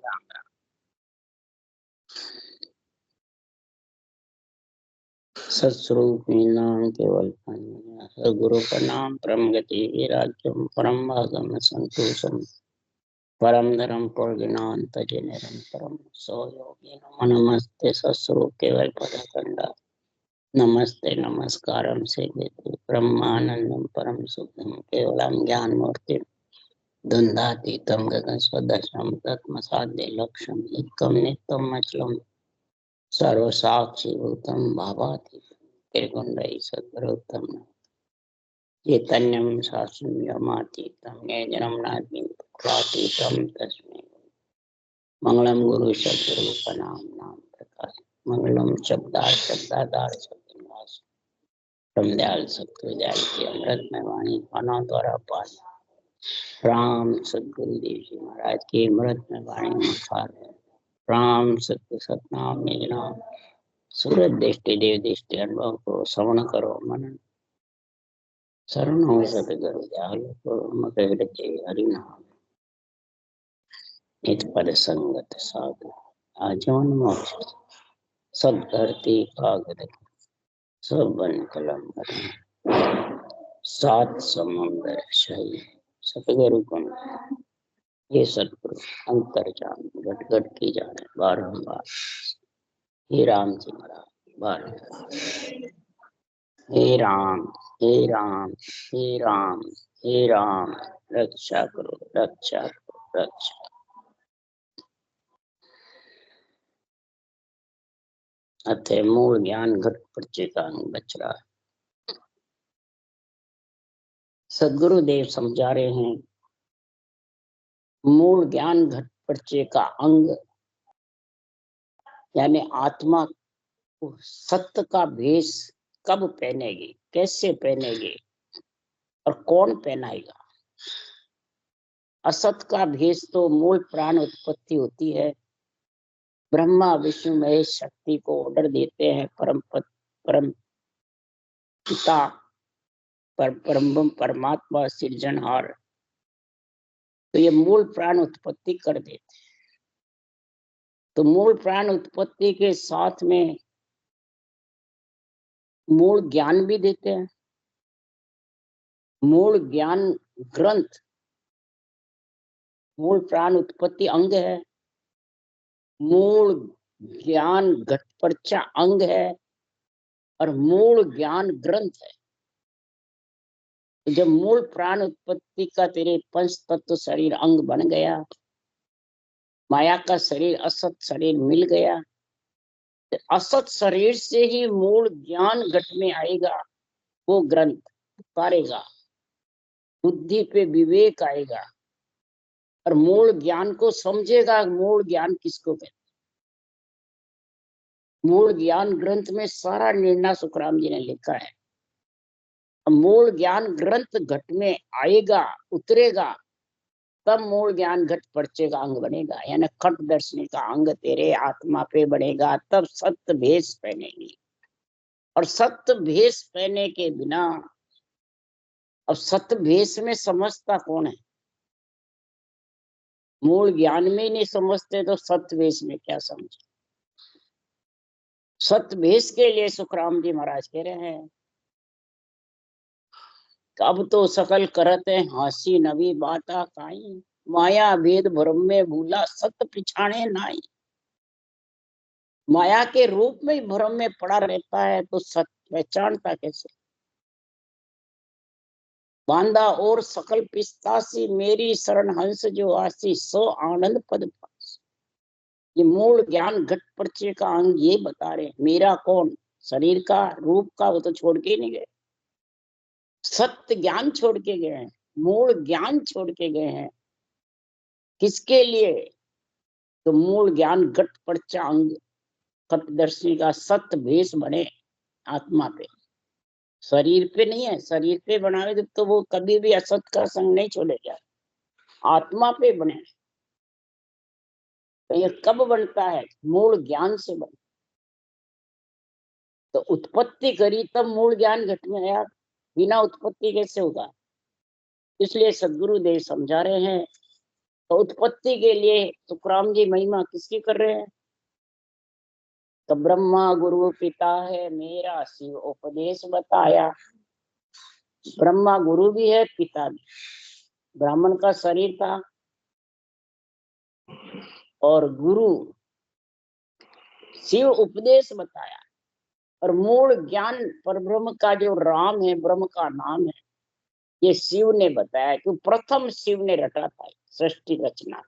राम राम। सत्स्वरूप नाम केवल गुरु का नाम परम गति राज्यम परम भागम संतोषम परम धर्म पुर्गिनान तजे निरंतरम सो योगी नमस्ते सत्स्वरूप केवल पदखंडा नमस्ते नमस्कारम से ब्रह्मानंदम परम सुखम केवलम ज्ञान मूर्ति धुंधातीतम गगन स्वदशम तत्म साध्य लक्ष्यम एकम नित्यम अचलम सर्वसाक्षी भूतम भावाति त्रिगुंडई सद्गुरुतम चैतन्यम शास्त्रमातीतम ज्ञानम नातीतम तस्मै मंगलम गुरु सद्गुरु नाम नाम प्रकाश मंगलम शब्दाधार सत्यनाश ब्रह्मदयाल सत्वदयाल की अमृत में वाणी पाना द्वारा पान राम सद्गुरु देव जी महाराज की अमृत में वाणी मुखार है। राम सत्य सतनाम निजना सूरत दृष्टि देव दृष्टि अनुभव को श्रवण करो मनन शरण हो सतगुरु जालो को मकर हरिनाम नित पद संगत साधु आजीवन मोक्ष सब धरती कागद सब वन कलम सात समुंदर सही सतगुरु को ये सतगुरु अंतर जान घट घट की जाने बारंबार हे राम जी महाराज बारंबार हे राम हे राम हे राम हे राम रक्षा करो रक्षा करो रक्षा। अतः मूल ज्ञान घट प्रचेता बच रहा है। सदगुरु देव समझा रहे हैं मूल ज्ञान घट प्रचय का अंग यानी आत्मा को सत्य का भेष कब पहनेगी, कैसे पहनेगी और कौन पहनाएगा। असत का भेष तो मूल प्राण उत्पत्ति होती है। ब्रह्मा विष्णु महेश शक्ति को ऑर्डर देते हैं परम पिता परम परमात्मा सृजनहार, तो ये मूल प्राण उत्पत्ति कर देते हैं। तो मूल प्राण उत्पत्ति के साथ में मूल ज्ञान भी देते हैं। मूल ज्ञान ग्रंथ मूल प्राण उत्पत्ति अंग है, मूल ज्ञान घटपर्चा अंग है और मूल ज्ञान ग्रंथ है। जब मूल प्राण उत्पत्ति का तेरे पंच तत्व शरीर अंग बन गया, माया का शरीर असत शरीर मिल गया, तो असत शरीर से ही मूल ज्ञान घट में आएगा। वो ग्रंथ उतारेगा, बुद्धि पे विवेक आएगा और मूल ज्ञान को समझेगा। मूल ज्ञान किसको कहते? मूल ज्ञान ग्रंथ में सारा निर्णय सुखराम जी ने लिखा है। मूल ज्ञान ग्रंथ घट में आएगा, उतरेगा, तब मूल ज्ञान घट पर्चे का अंग बनेगा, यानी खट दर्शनी का अंग तेरे आत्मा पे बनेगा। तब सत्य भेष पहनेगी और सत्य भेष पहने के बिना अब सत्य भेष में समझता कौन है? मूल ज्ञान में ही नहीं समझते तो सत्य भेष में क्या समझे। सत्य भेष के लिए सुखराम जी महाराज कह रहे हैं अब तो सकल करते हासी नवी बाता काई, माया भेद भ्रम में भूला सत्य पिछाने नाई। माया के रूप में भ्रम में पड़ा रहता है तो सत्य पहचानता कैसे। बांधा और सकल पिस्तासी मेरी शरण हंस जो आसी सो आनंद पद पास। ये मूल ज्ञान घट पर्चे का अंग ये बता रहे मेरा कौन, शरीर का रूप का वो तो छोड़ के नहीं गए, सत्य ज्ञान छोड़ के गए हैं, मूल ज्ञान छोड़ के गए हैं। किसके लिए? तो मूल ज्ञान घट पर्चा अंग सत्यदर्शी का सत्य भेष बने आत्मा पे, शरीर पे नहीं है। शरीर पे बनावे तो वो कभी भी असत का संग नहीं छोड़ेगा, आत्मा पे बने। तो ये कब बनता है? मूल ज्ञान से बनता। तो उत्पत्ति करी तब मूल ज्ञान घट में आया, बिना उत्पत्ति कैसे होगा। इसलिए सदगुरु देव समझा रहे हैं तो उत्पत्ति के लिए सुखराम जी महिमा किसकी कर रहे हैं? तो ब्रह्मा गुरु पिता है मेरा, शिव उपदेश बताया। ब्रह्मा गुरु भी है, पिता भी। ब्राह्मण का शरीर था और गुरु शिव उपदेश बताया। और मूल ज्ञान परब्रह्म का जो राम है, ब्रह्म का नाम है, ये शिव ने बताया, कि प्रथम शिव ने रटा था सृष्टि रचना।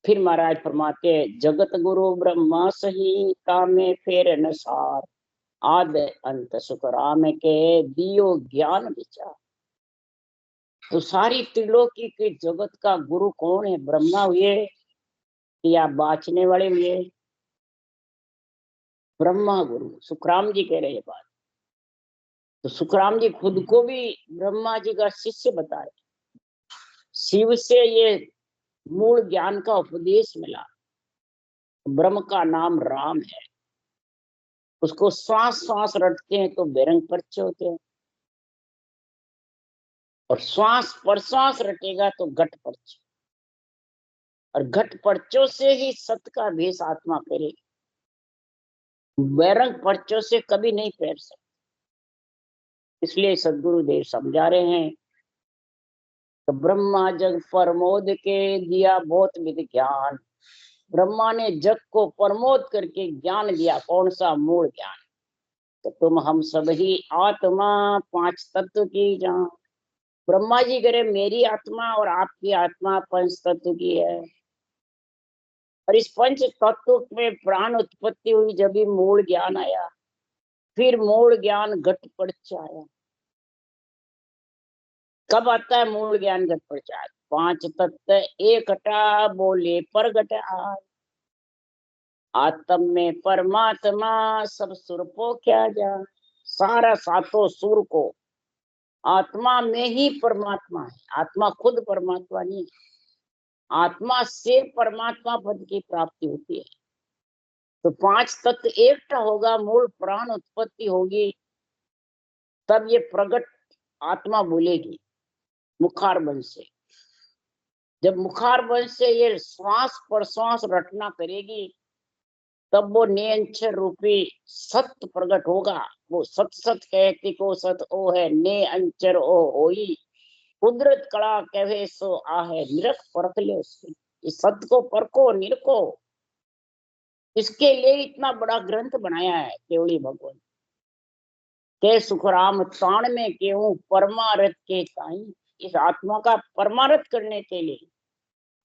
फिर महाराज फरमाते हैं, जगत गुरु ब्रह्मा सही कामे फेर न सार, आद अंत सुख राम के दियो ज्ञान विचार। तो सारी त्रिलोकी की जगत का गुरु कौन है? ब्रह्मा हुए या बाँचने वाले हुए? ब्रह्मा गुरु। सुखराम जी कह रहे बात। तो सुखराम जी खुद को भी ब्रह्मा जी का शिष्य बता रहे। शिव से ये मूल ज्ञान का उपदेश मिला। ब्रह्म का नाम राम है, उसको श्वास श्वास रटते हैं तो बेरंग पर्चे होते हैं, और श्वास प्रश्वास रटेगा तो घट पर्चे, और घट पर्चों से ही सत्य का भेष आत्मा करेगी। बेरंग पर्चों से कभी नहीं फेर सकते। इसलिए सदगुरुदेव समझा रहे हैं, तो ब्रह्मा जग प्रमोद के दिया बहुत विध ज्ञान। ब्रह्मा ने जग को प्रमोद करके ज्ञान दिया। कौन सा? मूल ज्ञान। तो तुम हम सब ही आत्मा पांच तत्व की जान। ब्रह्मा जी करे मेरी आत्मा और आपकी आत्मा पंच तत्व की है, और इस पंच तत्व में प्राण उत्पत्ति हुई जब भी मूल ज्ञान आया। फिर मूल ज्ञान घट पड़च आया। कब आता है मूल ज्ञान घट पड़च? पांच तत्व एक घटा बोले पर घट आय। आत्म में परमात्मा सब सुर को क्या जा। सारा सातों सुर को आत्मा में ही परमात्मा है। आत्मा खुद परमात्मा नहीं है। आत्मा से परमात्मा पद की प्राप्ति होती है। तो पांच तत्व एकटा होगा, मूल प्राण उत्पत्ति होगी, तब ये प्रगट आत्मा बोलेगी मुखार वंश से। जब मुखार वंश से ये श्वास प्रश्वास रटना करेगी, तब वो नियंचर रूपी सत्य प्रकट होगा। वो सत सत कहती को सत ओ है, ने अंचर ओ होई, कुदरत कड़ा कहे सो आहे, निरख परख ले उसकी। इस सत्य को परखो, निरखो। इसके लिए इतना बड़ा ग्रंथ बनाया है केवली भगवान के सुखराम ताण में केहू परमारथ के ताई। इस आत्मा का परमारथ करने के लिए,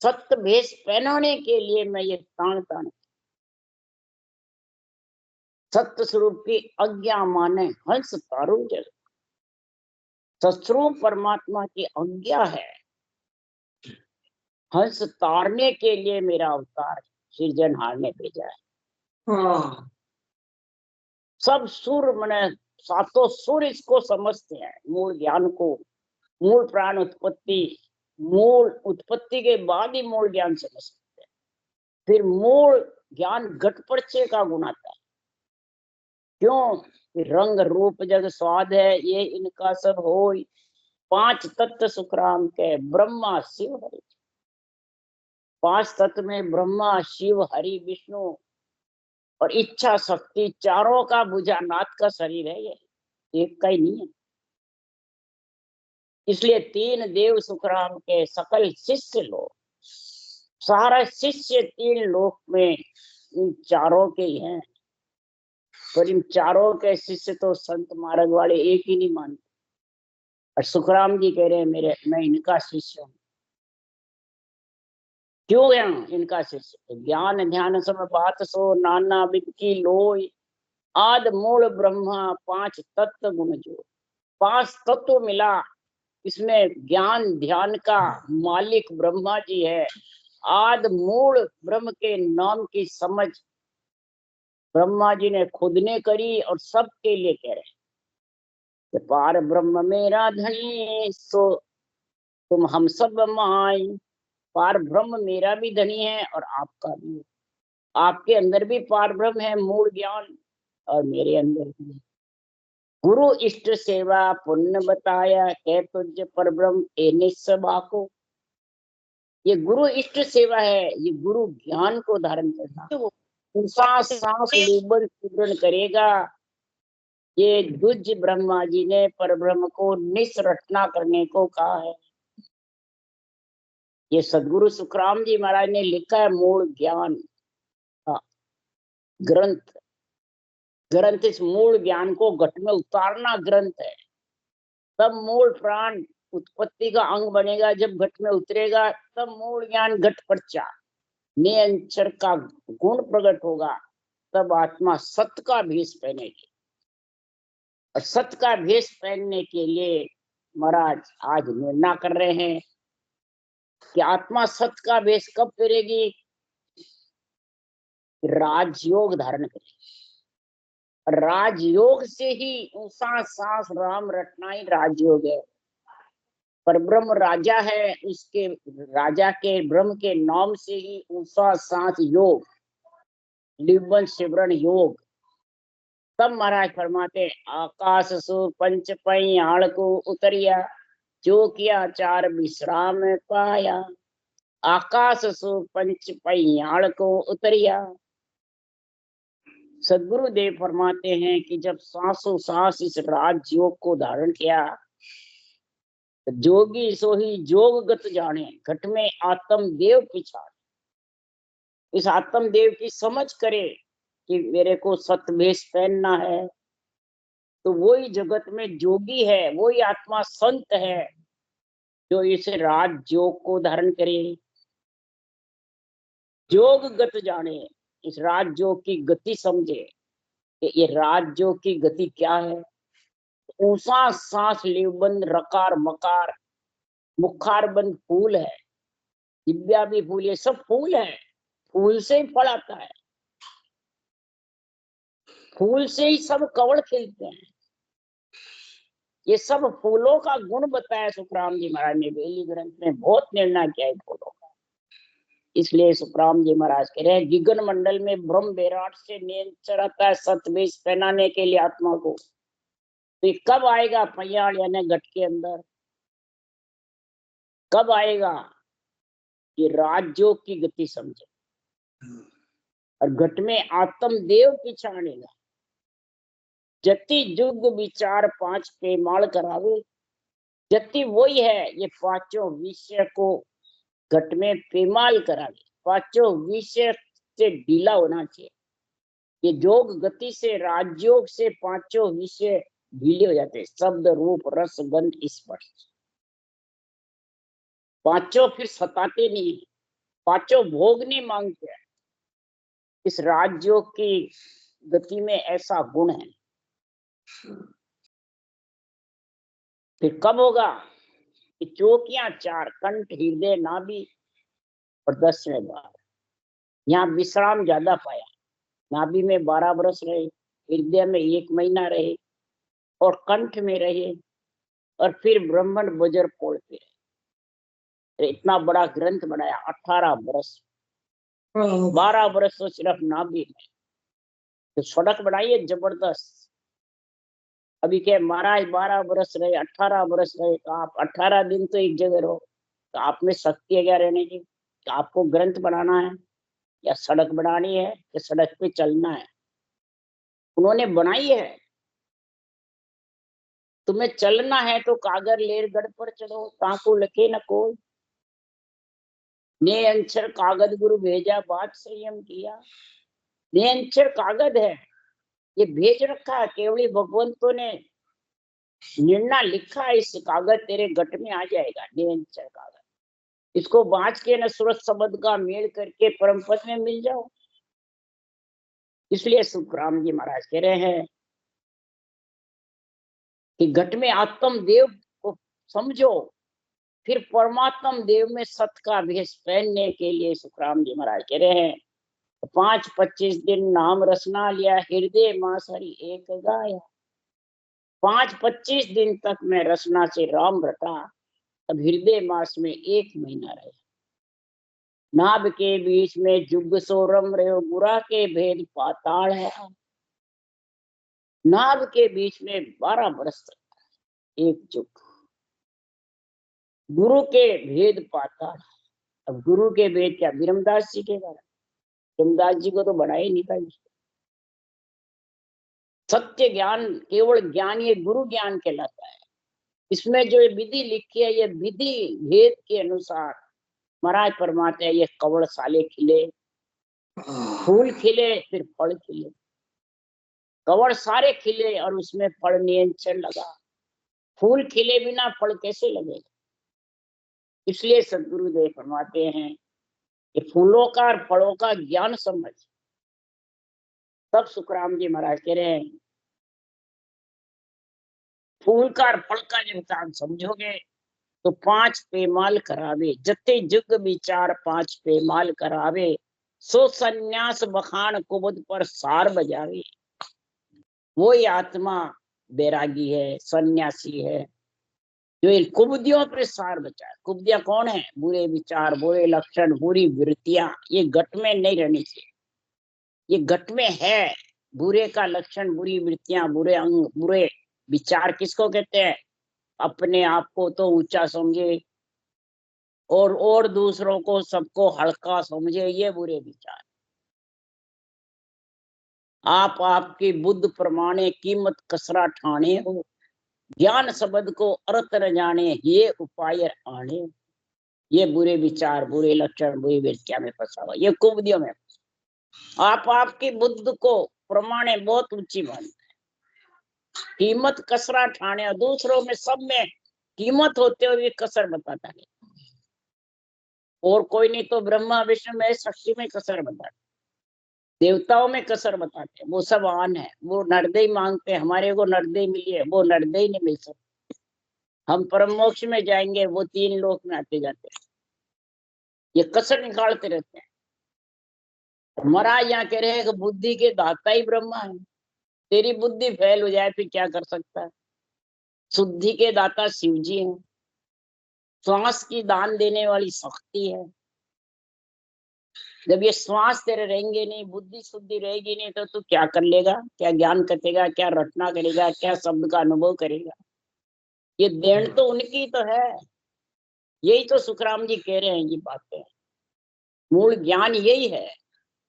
सत्य भेष पहनाने के लिए मैं ये ताण ताण सत्य स्वरूप की आज्ञा माने हंस तारू जल। सस्वरूप परमात्मा की आज्ञा है, हंस तारने के लिए मेरा अवतार सृजनहार ने भेजा है। हाँ। सब सुर मने सातों सुर इसको समझते हैं, मूल ज्ञान को। मूल प्राण उत्पत्ति, मूल उत्पत्ति के बाद ही मूल ज्ञान समझ सकते हैं। फिर मूल ज्ञान घटपड़चे का गुण आता है। क्यों? रंग रूप जग स्वाद है ये इनका सब होय, पांच तत्व सुखराम के ब्रह्मा शिव हरि। पांच तत्व में ब्रह्मा शिव हरि विष्णु और इच्छा शक्ति, चारों का भुजानाथ का शरीर है, ये एक का ही नहीं है। इसलिए तीन देव सुखराम के सकल शिष्य लोग, सारा शिष्य तीन लोक में इन चारों के ही हैं। पर इन चारों के शिष्य तो संत मार्ग वाले एक ही नहीं मानते। और सुखराम जी कह रहे हैं मैं इनका शिष्य हूँ। क्यों है इनका शिष्य? ज्ञान ध्यान सब बात सो, नाना विद की लोय, आद मूल ब्रह्मा पांच तत्व गुण जो। पांच तत्व मिला, इसमें ज्ञान ध्यान का मालिक ब्रह्मा जी है। आद मूल ब्रह्म के नाम की समझ ब्रह्मा जी ने खुद ने करी, और सबके लिए कह रहे हैं, पार ब्रह्म मेरा धनी सो तुम हम सब माई। पार ब्रह्म मेरा भी धनी है और आपका भी। आपके अंदर भी पार ब्रह्म है, मूल ज्ञान, और मेरे अंदर भी। गुरु इष्ट सेवा पुण्य बताया, कह तुझ पर ब्रह्म ए निस्सबा को। ये गुरु इष्ट सेवा है, ये गुरु ज्ञान को धारण करना। सांस सांस लेबर सिमरन करेगा। ये दुज ब्रह्मा जी ने पर ब्रह्म को निस्रटना करने को कहा है। ये सदगुरु सुखराम जी महाराज ने लिखा है मूल ज्ञान का ग्रंथ। ग्रंथ इस मूल ज्ञान को घट में उतारना ग्रंथ है। तब मूल प्राण उत्पत्ति का अंग बनेगा। जब घट में उतरेगा तब मूल ज्ञान घट पर्चा नियंचर का गुण प्रकट होगा। तब आत्मा सत्य का भेष पहनेगी। और सत्य का भेष पहनने के लिए महाराज आज निर्णय कर रहे हैं कि आत्मा सत्य का भेष कब पहनेगी? राजयोग धारण करेगी। राजयोग से ही सांस सांस राम रटना ही राजयोग है। पर ब्रह्म राजा है, उसके राजा के ब्रह्म के नाम से ही ऊषा सांस योग, लिबन सिमरन योग। तब महाराज फरमाते आकाश सु पंच पैयाड़ को उतरिया, जो किया चार विश्राम पाया। आकाश सु पंच पैयाड़ को उतरिया। सदगुरुदेव फरमाते हैं कि जब सांसों सांस इस राजयोग को धारण किया, जोगी सोही जोगगत जाने, घट में आत्म देव पिछाड़े। इस आत्म देव की समझ करे कि मेरे को सतवेश पहनना है, तो वही जगत में जोगी है, वही आत्मा संत है जो इस राजयोग को धारण करे। जोगगत जाने, इस राजयोग की गति समझे कि ये राजयोग की गति क्या है। ऊषा सांस लेबंद रकार मकार, मुखार बंद फूल है, दिव्या भी फूल, ये सब फूल है। फूल से ही फल आता है, फूल से ही सब कवड़ खिलते हैं। ये सब फूलों का गुण बताया सुखराम जी महाराज ने बेली ग्रंथ में, बहुत निर्णय किया है फूलों का। इसलिए सुखराम जी महाराज कह रहे हैं गिगन मंडल में ब्रह्म विराट से नियंत्रण आता है सतवेश पहनाने के लिए आत्मा को। तो ये कब आएगा पयाड़ यानी घट के अंदर? कब आएगा? ये राजयोग की गति समझे। और घट में आत्म देव पिछाड़ेगा। जति जुग विचार पांच पेमाल करावे। जति वही है, ये पांचों विषय को घट में पेमाल करावे। पांचों विषय से ढीला होना चाहिए। ये जोग गति से, राजयोग से पांचों विषय ढीले हो जाते हैं। शब्द रूप रस गंध स्पर्श, पांचों फिर सताते नहीं, पांचों भोग नहीं मांगते। इस राजयोग की गति में ऐसा गुण है। फिर कब होगा? चौकियां चार, कंठ हृदय नाभि और 10वें द्वार। यहाँ विश्राम ज्यादा पाया। नाभि में 12 वर्ष रहे, हृदय में 1 महीना रहे और कंठ में रहे और फिर ब्राह्मण बजर पोड़ते रहे। इतना बड़ा ग्रंथ बनाया। 18 वर्ष, 12 वर्ष तो सिर्फ नाभि में। तो सड़क बनाई है जबरदस्त। अभी क्या महाराज 12 वर्ष रहे, 18 वर्ष रहे, तो आप 18 दिन तो एक जगह रहो, तो आप में शक्ति है क्या रहने की? तो आपको ग्रंथ बनाना है या सड़क बनानी है या सड़क पे चलना है? उन्होंने बनाई है। तुम्हें चलना है तो कागर लेर गढ़ पर चढ़ो, ताको लखे न कोई। ने अंचर कागद गुरु भेजा, बात संयम किया। ने अंचर कागद है, ये भेज रखा है। केवली भगवंतों ने निर्णय लिखा है, इस कागज तेरे गट में आ जाएगा। ने अंचर कागज, इसको बांच के न सूरत शब्द का मेल करके परम पद में मिल जाओ। इसलिए सुखराम जी महाराज कह रहे हैं कि घट में आत्म देव को समझो, फिर परमात्म देव में सत का भेष पहनने के लिए सुखराम जी महाराज कह रहे हैं 5-25 दिन नाम रसना लिया, हृदय मास हरि एक गाया। 5-25 दिन तक मैं रसना से राम रटा, अब हृदय मास में 1 महीना रहे। नाभ के बीच में जुग सोरम रहे, बुरा के भेद पाताल है। नाभ के बीच में 12 बरस तक एक जुग। गुरु के भेद पाता। अब गुरु के भेद क्या? ब्रह्मदास जी के बारे। ब्रह्मदास जी को तो बना ही नहीं था। सत्य ज्ञान, केवल ज्ञान, ये गुरु ज्ञान कहलाता है। इसमें जो विधि लिखी है, ये विधि भेद के अनुसार महाराज फरमाते हैं, ये कवड़ साले खिले, फूल खिले, फिर फल खिले। कवड़ सारे खिले और उसमें फल नियंत्रण लगा। फूल खिले बिना फल कैसे लगेगा? इसलिए सदगुरुदेव फरमाते हैं कि फूलों का और फलों का ज्ञान समझ। तब सुखराम जी महाराज कह रहे हैं, फूल का और फल का जब ज्ञान समझोगे तो 5 पेमाल करावे, जते जुग विचार 5 पेमाल करावे, सो सन्यास बखान कुबद पर सार बजावे। वो ही आत्मा बैरागी है, सन्यासी है, जो इन कुबदियों पर सार बचाए। कुबदियां कौन है? बुरे विचार, बुरे लक्षण, बुरी वृत्तियां। ये घट में नहीं रहनी चाहिए। ये घट में है। बुरे का लक्षण, बुरी वृत्तियां, बुरे अंग, बुरे विचार किसको कहते हैं? अपने आप को तो ऊंचा समझे और दूसरों को, सबको हल्का समझे, ये बुरे विचार। आप आपकी बुद्ध प्रमाणे कीमत कसरा ठाणे हो, ज्ञान शब्द को अर्थ न जाने, ये उपाय आने। ये बुरे विचार, बुरे लक्षण, बुरी वृत्तियां में फंसा हुआ, ये कुबदियों में। आप आपकी बुद्ध को प्रमाणे बहुत ऊंची मानते, कीमत कसरा ठाणे, और दूसरों में सब में कीमत होते हुए कसर बताता है। और कोई नहीं तो ब्रह्मा विष्णु में शक्ति में कसर बताते, देवताओं में कसर बताते, वो सब आन है। वो नरदई मांगते, हमारे को नरदई मिली है, वो नरदई नहीं मिल सकती। हम परम मोक्ष में जाएंगे, वो 3 लोक में आते जाते हैं। ये कसर निकालते रहते हैं। महाराज यहाँ कह रहे हैं कि बुद्धि के दाता ही ब्रह्मा है। तेरी बुद्धि फेल हो जाए फिर क्या कर सकता है? शुद्धि के दाता शिव जी हैं। श्वास की दान देने वाली शक्ति है। जब ये श्वास तेरे रहेंगे नहीं, बुद्धि शुद्धि रहेगी नहीं, तो तू क्या कर लेगा? क्या ज्ञान करेगा? क्या रटना करेगा? क्या शब्द का अनुभव करेगा? ये देन तो उनकी तो है। यही तो सुखराम जी कह रहे हैं ये बातें। मूल ज्ञान यही है,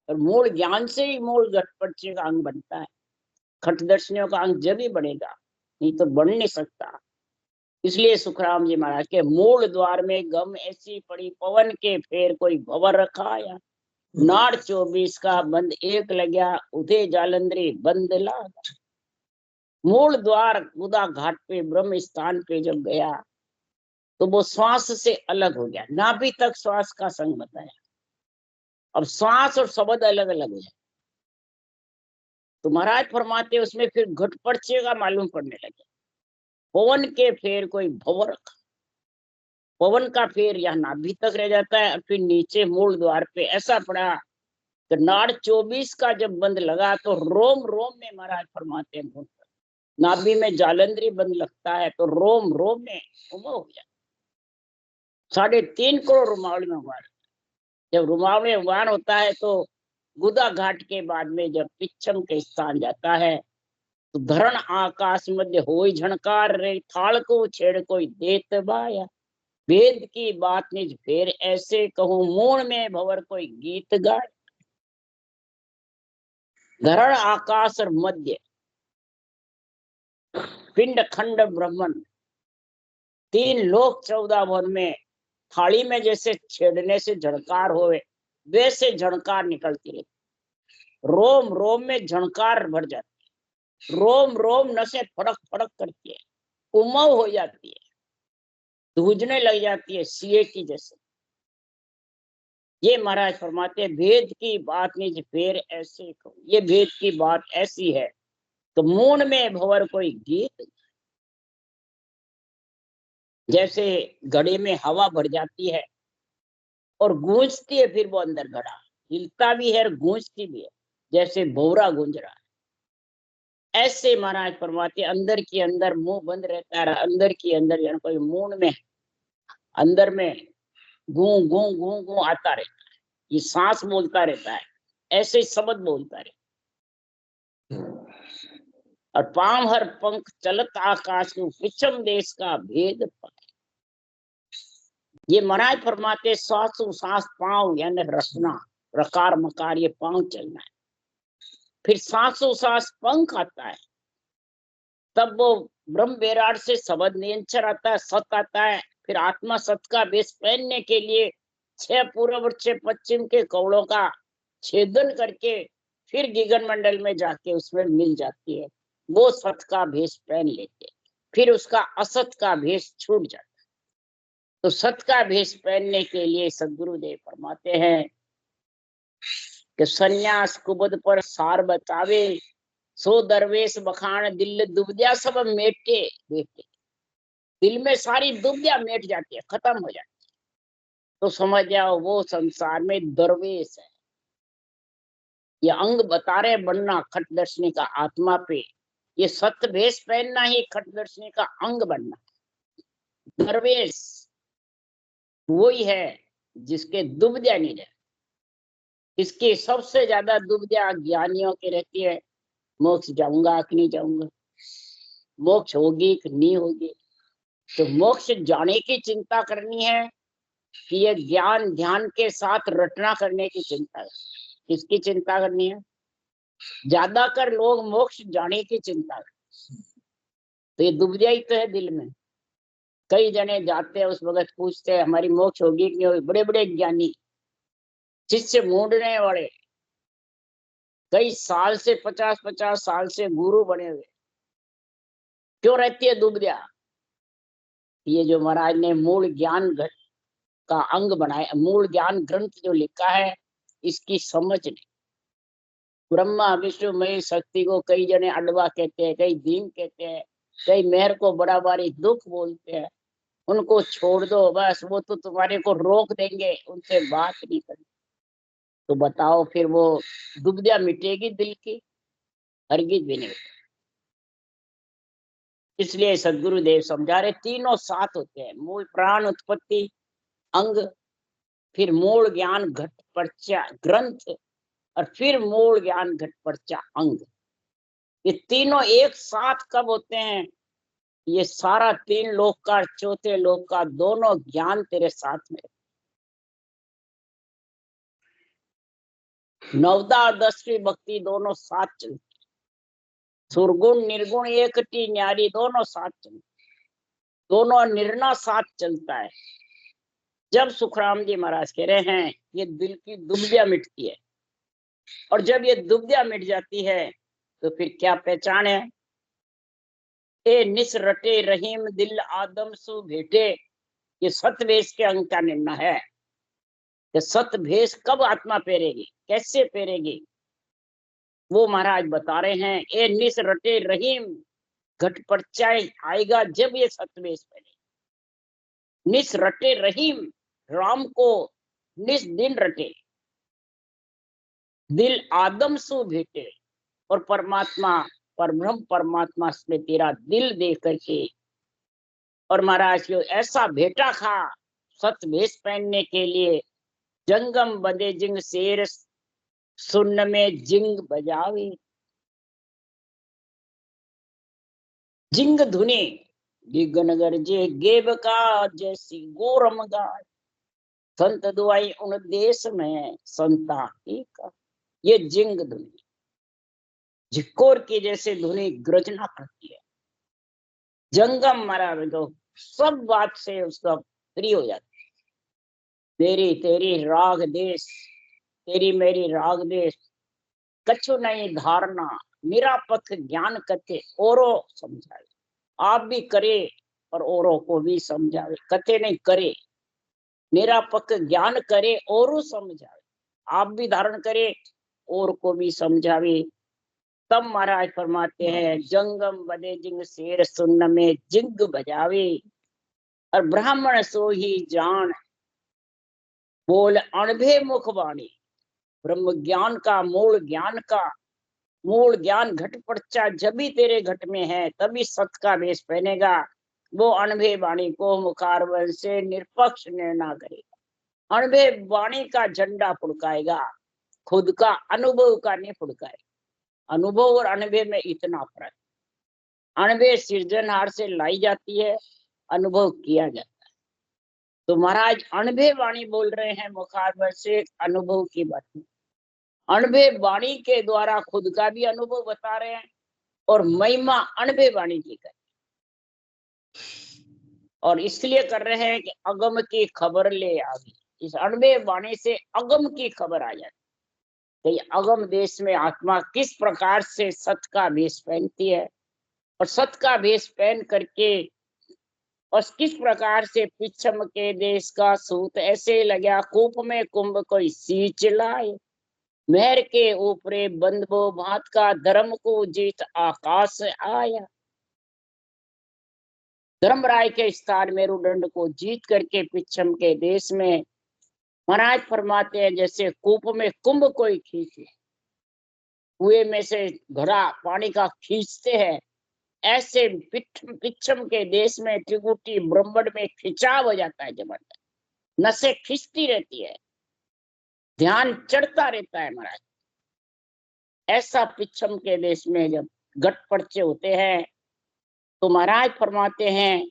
और मूल ज्ञान से ही मूल घटपटचे का अंग बनता है। खटदर्शनियों का अंग जब ही बनेगा, नहीं तो बन नहीं सकता। इसलिए सुखराम जी महाराज के मूल द्वार में गम ऐसी पड़ी, पवन के फेर कोई भवर रखा या, नाड़ 24 का बंद एक लग्या, उधे जालंधरी बंद लागा। मूल द्वार गुदा घाट पे ब्रह्म स्थान पे जब गया तो वो श्वास से अलग हो गया। नाभि तक श्वास का संग बताया। अब श्वास और शब्द अलग अलग है। तो महाराज फरमाते उसमें फिर घटपड़चे का मालूम पड़ने लगे। पवन के फेर कोई भवर, पवन का फेर यहाँ नाभि तक रह जाता है, और फिर नीचे मूल द्वार पे ऐसा पड़ा तो नाड़ 24 का जब बंद लगा तो रोम रोम में महाराज फरमाते हैं, नाभि में जालंधरी बंद लगता है तो रोम रोम में उमो हो जाता। 3.5 करोड़ रुमावली में वार। जब रुमावली में वार होता है तो गुदा घाट के बाद में जब पिछम के स्थान जाता है तो धरण आकाश मध्य हो झणकार रे, थाल को छेड़ कोई देत बाया, वेद की बात निज फेर ऐसे कहूं, मूण में भवर कोई गीत गाय। धरण आकाश और मध्य, पिंड खंड ब्रह्मन, 3 लोक 14 भवन में थाली में जैसे छेड़ने से झणकार होवे, वैसे झणकार निकलती है। रोम रोम में झणकार भर जाती है। रोम रोम नसें फड़क फड़क करती है, उमव हो जाती है, धूजने लग जाती है सीए की जैसे। ये महाराज फरमाते भेद की बात निज फेर ऐसे कहूं, ये भेद की बात ऐसी है तो मून में भवर कोई गीत, जैसे घड़े में हवा भर जाती है और गूंजती है, फिर वो अंदर घड़ा हिलता भी है और गूंजती भी है, जैसे भौरा गूंज रहा है। ऐसे महाराज फरमाते अंदर की अंदर मुंह बंद रहता है, अंदर की अंदर यानी कोई मुंह में अंदर में गूं गूं गूं गूं आता रहता है। ये सांस बोलता रहता है, ऐसे शब्द बोलता रहता है। और पांव हर पंख चलत आकाश को विचम देश का भेद पाए। ये महाराज फरमाते सांसों सांस पांव यानी रचना, रकार मकार, ये पांव चलना है। फिर सांसों सांस पंख आता है, तब वो ब्रह्म विराट से शब्द नियंत्रण आता है, सत आता है। फिर आत्मा सत का वेश पहनने के लिए 6 पूर्व और 6 पश्चिम के कौड़ों का छेदन करके फिर गगन मंडल में जाके उसमें मिल जाती है। वो सत का भेष पहन लेते, फिर उसका असत का भेष छूट जाता। तो सत का भेष पहनने के लिए सदगुरुदेव फरमाते हैं कि सन्यास कुबद पर सार बतावे, सो दरवेश बखान दिल दुबदिया सब मेटे बेटे। दिल में सारी दुबदिया मेट जाती है, खत्म हो जाती है, तो समझ जाओ वो संसार में दरवेश है। ये अंग बता रहे बनना खटदर्शनी का आत्मा पे, ये सत्य भेष पहनना ही खटदर्शनी का अंग बनना। दरवेश वही है जिसके दुबदिया नहीं रहती। इसकी सबसे ज्यादा दुबदिया ज्ञानियों की रहती है, मोक्ष जाऊंगा कि नहीं जाऊंगा, मोक्ष होगी कि नहीं होगी। तो मोक्ष जाने की चिंता करनी है कि ये ज्ञान ध्यान के साथ रटना करने की चिंता है। किसकी चिंता करनी है? ज्यादातर लोग मोक्ष जाने की चिंता करते, तो ये दुबदिया ही तो है दिल में। कई जने जाते हैं, उस वक्त पूछते हैं हमारी मोक्ष होगी कि नहीं होगी। बड़े बड़े ज्ञानी शिष्य मूंढने वाले, कई साल से 50-50 साल से गुरु बने हुए, क्यों रहती है दुबदिया? ये जो महाराज ने मूल ज्ञान घट का अंग बनाया, मूल ज्ञान ग्रंथ जो लिखा है, इसकी समझ नहीं। ब्रह्मा विष्णु महेश शक्ति को कई जने अडवा कहते हैं, कई दीन कहते हैं, कई मेहर को बड़ा भारी दुख बोलते हैं। उनको छोड़ दो बस, वो तो तुम्हारे को रोक देंगे, उनसे बात नहीं करनी। तो बताओ फिर वो दुबदिया मिटेगी दिल की? हरगिज भी नहीं। इसलिए सदगुरुदेव समझा रहे तीनों साथ होते हैं, मूल प्राण उत्पत्ति अंग, फिर मूल ज्ञान घट पर्चा ग्रंथ, और फिर मूल ज्ञान घट पर्चा अंग। ये तीनों एक साथ कब होते हैं? ये सारा 3 लोक का, चौथे लोक का दोनों ज्ञान तेरे साथ में। नवदा और 10वीं भक्ति दोनों साथ चलती, सुरगुण निर्गुण एकटी न्यारी दोनों साथ चलती, दोनों निर्णय साथ चलता है। जब सुखराम जी महाराज कह रहे हैं ये दिल की दुबदिया मिटती है, और जब ये दुबदिया मिट जाती है तो फिर क्या पहचान है? ए निस रटे रहीम दिल आदम सु भेटे। ये सतवेश के अंग का निर्णय है कि सतवेश कब आत्मा पेरेगी, कैसे पेरेगी, वो महाराज बता रहे हैं। ए निस रटे रहीम घट परचाई आएगा जब ये सतवेश पेरेगी। निस रटे रहीम, राम को निस दिन रटे, दिल आदम सु भेटे, और परमात्मा परब्रह्म परमात्मा से तेरा दिल दे करके, और महाराज को ऐसा भेटा खा सतवेश पहनने के लिए। जंगम बदे जिंग शेर सुन्न में जिंग बजावे। जिंग धुने गिगन गरजे गेब का जैसी गोरम गाय। संत दुआई उन देश में संता का। ये जिंग धुनी झिकोर की जैसे धुनी गर्जना करती है। जंगम मरा तो सब बात से उसका फ्री हो जाता है। मेरी तेरी राग देश, तेरी मेरी राग देश, कछु नहीं धारणा, निरापथ ज्ञान कथे औरों समझाए। आप भी करे और औरों को भी समझावे, कथे नहीं करे, निरापथ ज्ञान करे औरों समझावे, आप भी धारण करे और को भी समझावे। तब महाराज फरमाते हैं जंगम बदे जिंग शेर सुन्न में जिंग बजावे, और ब्राह्मण सो ही जान बोल अणभे मुख वाणी। ब्रह्म ज्ञान का मूल ज्ञान घट पर्चा जब भी तेरे घट में है तभी सत का वेश पहनेगा। वो अणभे वाणी को मुखारवन से निरपक्ष निर्णय करेगा। अणभे वाणी का झंडा फुड़काएगा, खुद का अनुभव का नहीं फुड़काएगा। अनुभव और अनुभव में इतना फर्क। अणबे सृजनहार से लाई जाती है, अनुभव किया जाता है। तो महाराज अणबे वाणी बोल रहे हैं मुखारबिंद से अनुभव की बात। अणबे वाणी के द्वारा खुद का भी अनुभव बता रहे हैं और महिमा अणबे वाणी की कर, और इसलिए कर रहे हैं कि अगम की खबर ले आवी। इस अणबे वाणी से अगम की खबर आ जाती है कि अगम देश में आत्मा किस प्रकार से सत का भेष पहनती है और सत का भेष पहन करके और किस प्रकार से पिछम के देश का सूत ऐसे लगा कूप में कुंभ कोई सींच लाए। मेहर के ऊपरे बंधबो भात का धर्म को जीत आकाश आया। धर्मराय के स्थान मेरुदंड को जीत करके पिछम के देश में महाराज फरमाते हैं जैसे कूप में कुंभ कोई खींचे, कुएं में से घड़ा पानी का खींचते हैं, ऐसे पिछम के देश में त्रिकुटी ब्रह्मांड में खिंचाव हो जाता है। जबरदस्त नसें खींचती रहती है, ध्यान चढ़ता रहता है महाराज। ऐसा पिछम के देश में जब घट पर्चे होते हैं तो महाराज फरमाते हैं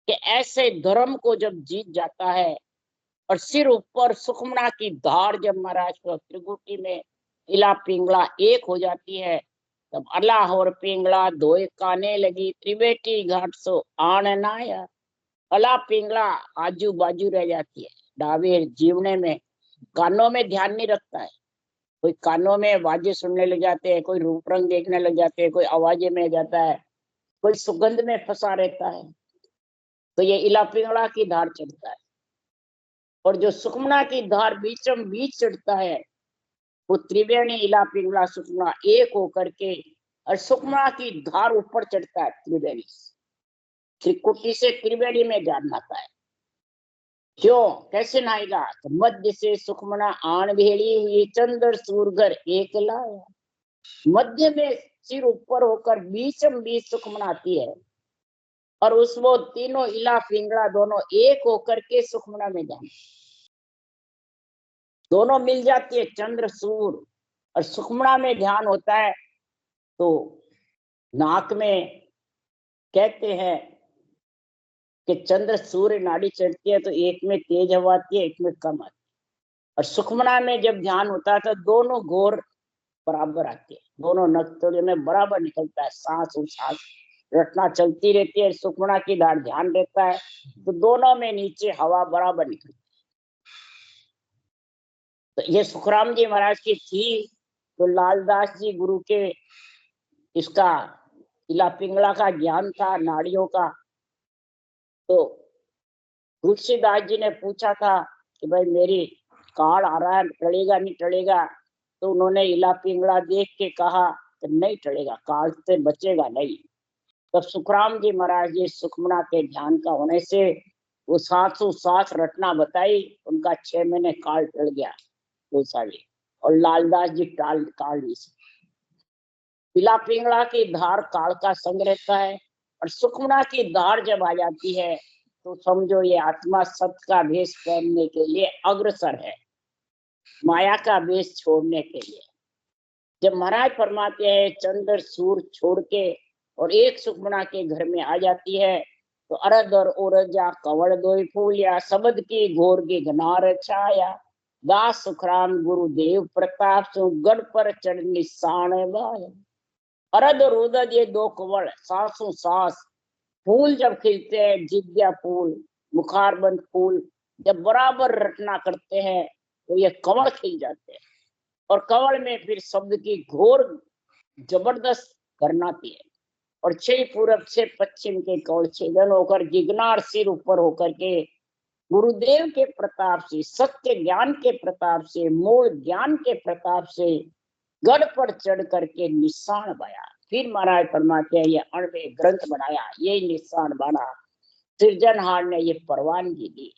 कि ऐसे धर्म को जब जीत जाता है और सिर ऊपर सुखमना की धार जब महाराज को त्रिकुटी में इला पिंगला एक हो जाती है, तब अल्लाह और पिंगला धोए काने लगी त्रिवेटी घाट सो आन नाया। अला पिंगला आजू बाजू रह जाती है, डावे जीवने में कानों में ध्यान नहीं रखता है। कोई कानों में आवाजें सुनने लग जाते हैं, कोई रूप रंग देखने लग जाते हैं, कोई आवाजें में जाता है, कोई सुगंध में फंसा रहता है। तो ये इला पिंगला की धार चढ़ता है और जो सुखमना की धार बीचम बीच चढ़ता है वो त्रिवेणी इला पिंगला सुखमना एक होकर के, और सुखमना की धार ऊपर चढ़ता है त्रिवेणी, त्रिकुटी से त्रिवेणी में जान आता है। क्यों कैसे नहाएगा? तो मध्य से सुखमना आन भेड़ी हुई चंद्र सूरगर एक लाया। मध्य में सिर ऊपर होकर बीचम बीच सुखमना आती है और उसमें तीनों इला पिंगला दोनों एक होकर के सुखमना में जान, दोनों मिल जाती है चंद्र सूर और सुखमना में ध्यान होता है। तो नाक में कहते हैं कि चंद्र सूर्य नाड़ी चढ़ती है तो एक में तेज हवा आती है, एक में कम आती है। और सुखमना में जब ध्यान होता है तो दोनों घोर बराबर आती है, दोनों नक्तों में बराबर निकलता है। सांस उछाल रटना चलती रहती है, सुखमना की धार ध्यान रहता है तो दोनों में नीचे हवा बराबर निकलती है। तो ये सुखराम जी महाराज की थी। तो लालदास जी गुरु के इसका इला पिंगला का ज्ञान था, नाड़ियों का। तो तुलसीदास जी ने पूछा था कि भाई मेरी काल आ रहा है, टलेगा नहीं टलेगा? तो उन्होंने इला पिंगला देख के कहा कि नहीं टलेगा, काल से बचेगा नहीं। तब सुखराम जी महाराज जी सुखमना के ध्यान का होने से वो सांस रटना बताई, उनका 6 महीने काल टल गया तुलसा जी, और लालदास जी काल नहीं सके। इला पिंगला की धार काल का संग रहता है और सुखमना की धार जब आ जाती है तो समझो ये आत्मा सत का भेष पहनने के लिए अग्रसर है, माया का भेष छोड़ने के लिए। जब महाराज फरमाते हैं चंद्र सूर छोड़ के और एक सुखमना के घर में आ जाती है तो अरद और ओरजा कवड़ दोई फूल या शब्द की घोर की घनार छाया। दास सुखराम गुरुदेव प्रताप सु गढ़ पर चढ़ निशान बाया। अरद और उदद ये दो कवड़ सासों सास फूल जब खिलते हैं, जिज्ञा फूल मुखारबंद फूल जब बराबर रटना करते हैं तो ये कवड़ खिल जाते हैं और कवड़ में फिर शब्द की घोर जबरदस्त करनाती है। और 6 पूरब से पश्चिम के कवड़ छेदन होकर गिगनार सिर ऊपर होकर के गुरुदेव के प्रताप से, सत्य ज्ञान के प्रताप से, मूल ज्ञान के प्रताप से गढ़ पर चढ़ करके निशान बया। फिर महाराज फरमाते हैं ये अणवे ग्रंथ बनाया, ये निशान बना, सृजनहार ने ये परवानगी दी।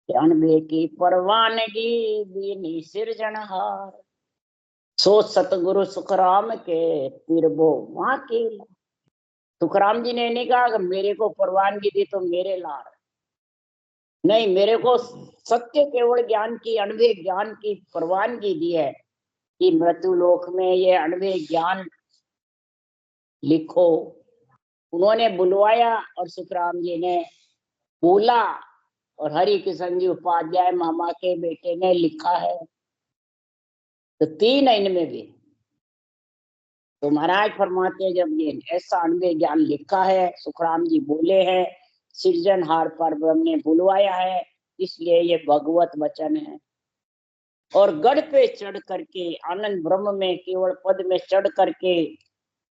अणवे की परवानगी दीनी सृजनहार, सो सतगुरु सुखराम के तिरबो माँ की। सुखराम जी ने नहीं कहा कि मेरे को परवानगी दी तो मेरे लार, नहीं, मेरे को सत्य केवल ज्ञान की, अणवे ज्ञान की परवानगी दी है कि मृत्युलोक में ये अणवे ज्ञान लिखो। उन्होंने बुलवाया और सुखराम जी ने बोला और हरि किशन जी उपाध्याय मामा के बेटे ने लिखा है। तो 3 है इनमें भी। तो महाराज फरमाते हैं जब ये ऐसा अनवे ज्ञान लिखा है, सुखराम जी बोले हैं, सृजनहार पर ब्रह्म ने बुलवाया है, इसलिए ये भगवत वचन है। और गढ़ पे चढ़ करके आनंद ब्रह्म में केवल पद में चढ़ करके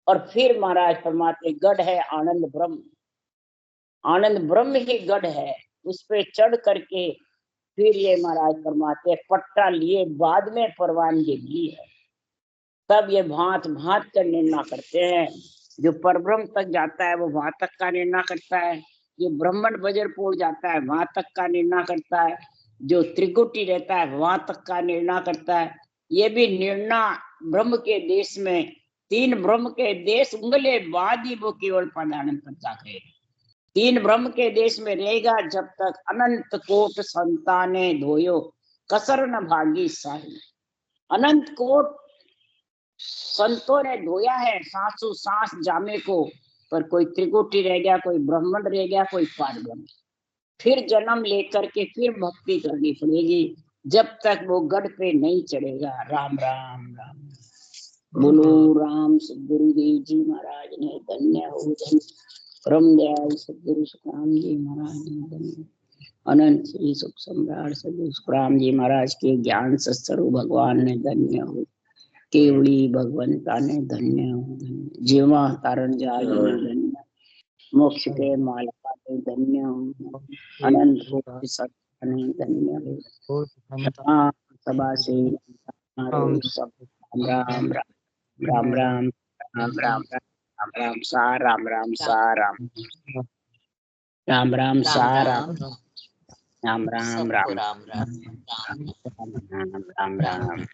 और फिर महाराज फरमाते गढ़ है आनंद ब्रह्म। आनंद ब्रह्म ही गढ़ है, उस पे चढ़ करके फिर ये महाराज फरमाते पट्टा लिए बाद में परवानगी ली है। तब ये भांत भांत का निर्णय करते हैं। जो परब्रह्म तक जाता है वो वहां तक का निर्णय करता है, जो ब्राह्मण बजरपुर जाता है वहां तक का निर्णय करता है, जो त्रिकुटी रहता है वहां तक का निर्णय करता है। ये भी निर्णय ब्रह्म के देश में 3 ब्रह्म के देश उंगले बाद ही वो केवल पदानंद प्रजा करेगा। 3 ब्रह्म के देश में रहेगा जब तक अनंत कोट संताने धोयो कसर न भागी साही। अनंत कोट संतों ने धोया है सांसों सांस जामे को, पर कोई त्रिकुटी रह गया, कोई ब्राह्मण रह गया, कोई पारब्रह्म। फिर जन्म लेकर के फिर भक्ति करनी पड़ेगी जब तक वो गढ़ पे नहीं चढ़ेगा। राम राम राम। बोलो राम सदगुरुदेव जी महाराज ने धन्य हो, धन्य परम दयाल सदगुरु सुखराम जी महाराज ने धन्य। अनंत श्री सुख सम्राट सदगुरु सुखराम जी महाराज के ज्ञान सत्सरु भगवान ने धन्य हो, केवड़ी भगवंता ने धन्य हो, धन्य जीवा तारण जाल धन्य, मोक्ष के मालका ने धन्य हो, अनंत सत्ता ने धन्य हो, सभा से सब राम राम राम राम राम राम राम राम सा राम राम सा राम राम राम सा राम राम राम राम राम राम राम राम।